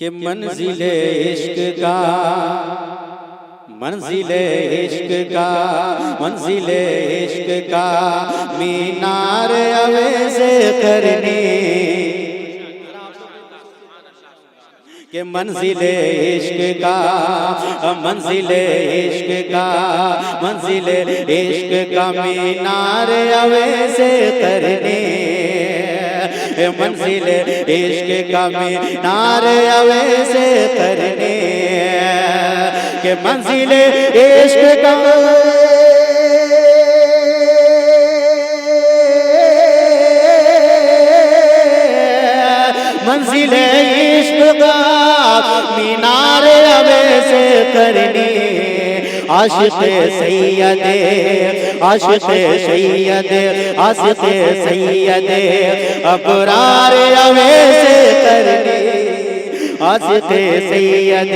کہ منزل عشق کا منزل عشق کا منزل عشق کا مینار اویس کرنی کہ منزل عشق کا منزل عشق کا منزل عشق کا مینار اویس کرنی منزل عشق کا مینار اویس کرنی کہ منزل عشق کا منزل عشق کا مینار اویس کرنی عاشق سید عاشق سید عاشق سید ابرار اویس کرنی عاشق سید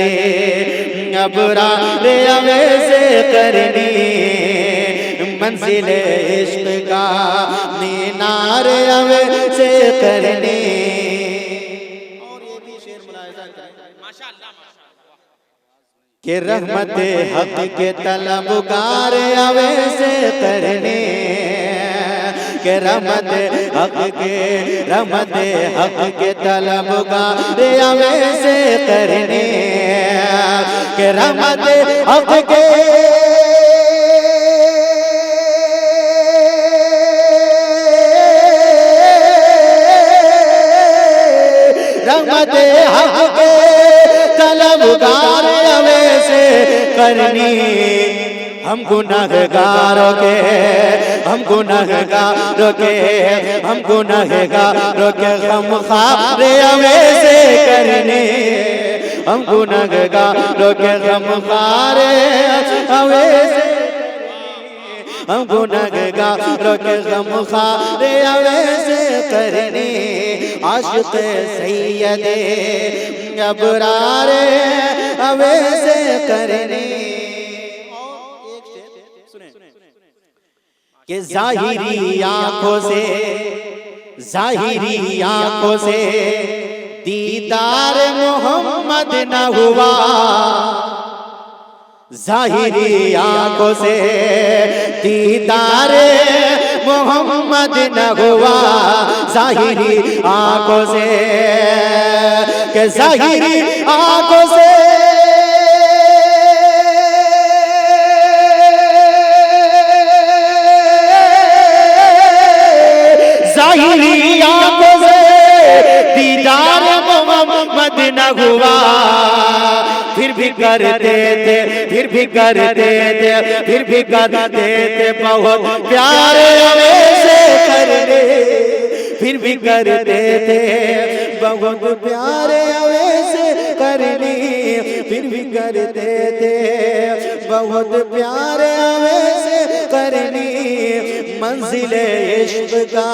ابرار اویس کرنی منزل عشق کا مینار اویس کرنی کہ رحمت حق کے طلبگار اویس کرنے کہ رحمت حق کے طلبگار اویس کرنے کہ رحمت حق کے رحمت حق کے طلبگار اویس کرنی ہم گنہگاروں کے ہم گنہگاروں کے ہم گنہگاروں کے غم خوار اویس کرنی ہم گنہگاروں کے غم خوار اویس ہم گنہگاروں کے غم خوار اویس کرنی عاشق سید ابرار اویس کرنی کہ ظاہری آنکھوں سے دیدار محمد نہ ہوا ظاہری آنکھوں سے دیدار محمد نہ ہوا ظاہری آنکھوں سے کہ ظاہری آنکھوں سے ظاہری آنکھوں سے دیدار محمد نہ ہوا پھر بھی کرتے تھے بہت پیار اویس کرنے پھر بھی کرتے تھے بہت پیار اویس کرنی پھر بھی کرتے تھے بہت پیار اویس کرنی منزل عشق کا